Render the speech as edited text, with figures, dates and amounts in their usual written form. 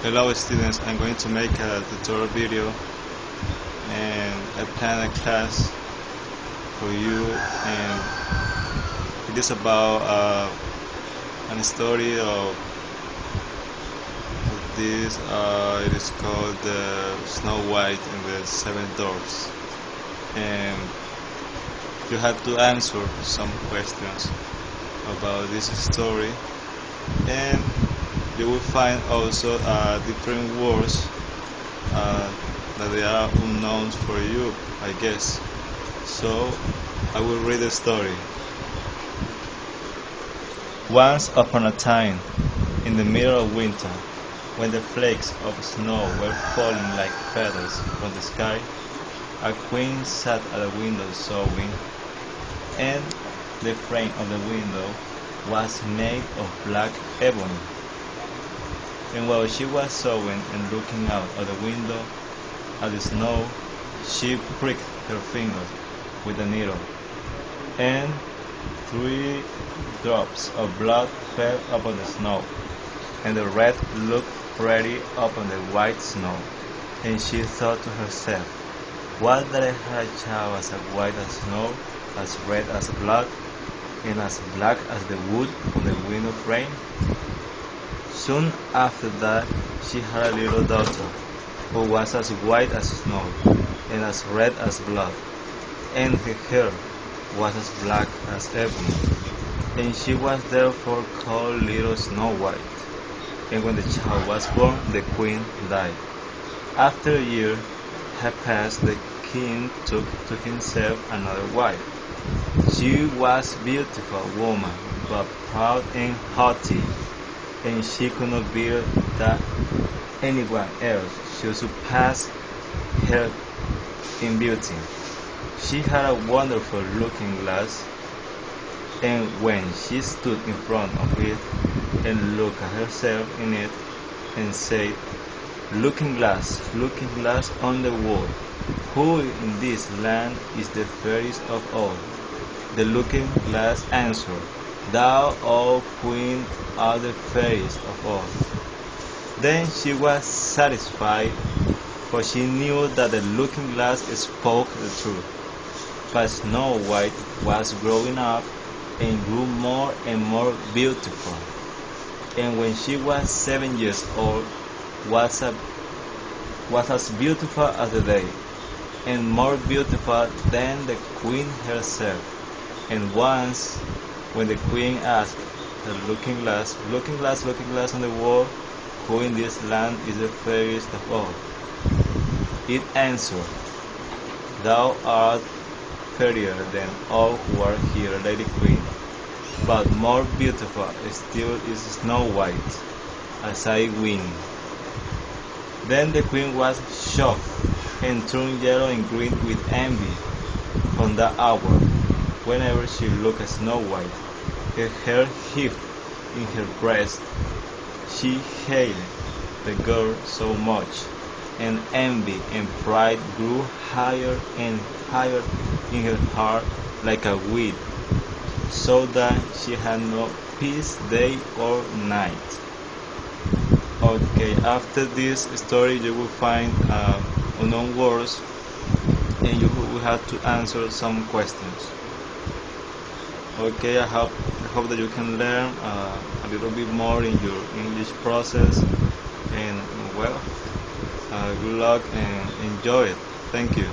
Hello students, I'm going to make a tutorial video and I plan a class for you, and it is about a story of this. It is called Snow White and the Seven Dwarfs, and you have to answer some questions about this story, and you will find also different words that they are unknown for you, I guess. So I will read the story. Once upon a time, in the middle of winter, when the flakes of snow were falling like feathers from the sky, a queen sat at a window sewing, and the frame of the window was made of black ebony. And while she was sewing and looking out of the window at the snow, she pricked her fingers with a needle, and 3 drops of blood fell upon the snow, and the red looked pretty upon the white snow. And she thought to herself, "What that I had a child as white as snow, as red as blood, and as black as the wood on the window frame?" Soon after that, she had a little daughter, who was as white as snow, and as red as blood, and her hair was as black as ebony, and she was therefore called Little Snow White. And when the child was born, the queen died. After a year had passed, the king took to himself another wife. She was a beautiful woman, but proud and haughty, and she could not bear that anyone else should surpass her in beauty. She had a wonderful looking glass, and when she stood in front of it and looked at herself in it and said, looking glass on the wall, who in this land is the fairest of all?" The looking glass answered, "Thou, O queen, art the fairest of all." Then she was satisfied, for she knew that the looking glass spoke the truth. But Snow White was growing up and grew more and more beautiful, and when she was 7 years old was as beautiful as the day, and more beautiful than the queen herself. And once, when the queen asked the looking glass on the wall, who in this land is the fairest of all?" It answered, "Thou art fairer than all who are here, Lady Queen, but more beautiful still is Snow White, as I ween." Then the queen was shocked, and turned yellow and green with envy. From that hour, whenever she looked at Snow White, her heart heaved in her breast. She hated the girl so much, and envy and pride grew higher and higher in her heart like a weed, so that she had no peace day or night. Okay, after this story you will find unknown words, and you will have to answer some questions. Okay, I hope that you can learn a little bit more in your English process, and well, good luck and enjoy it. Thank you.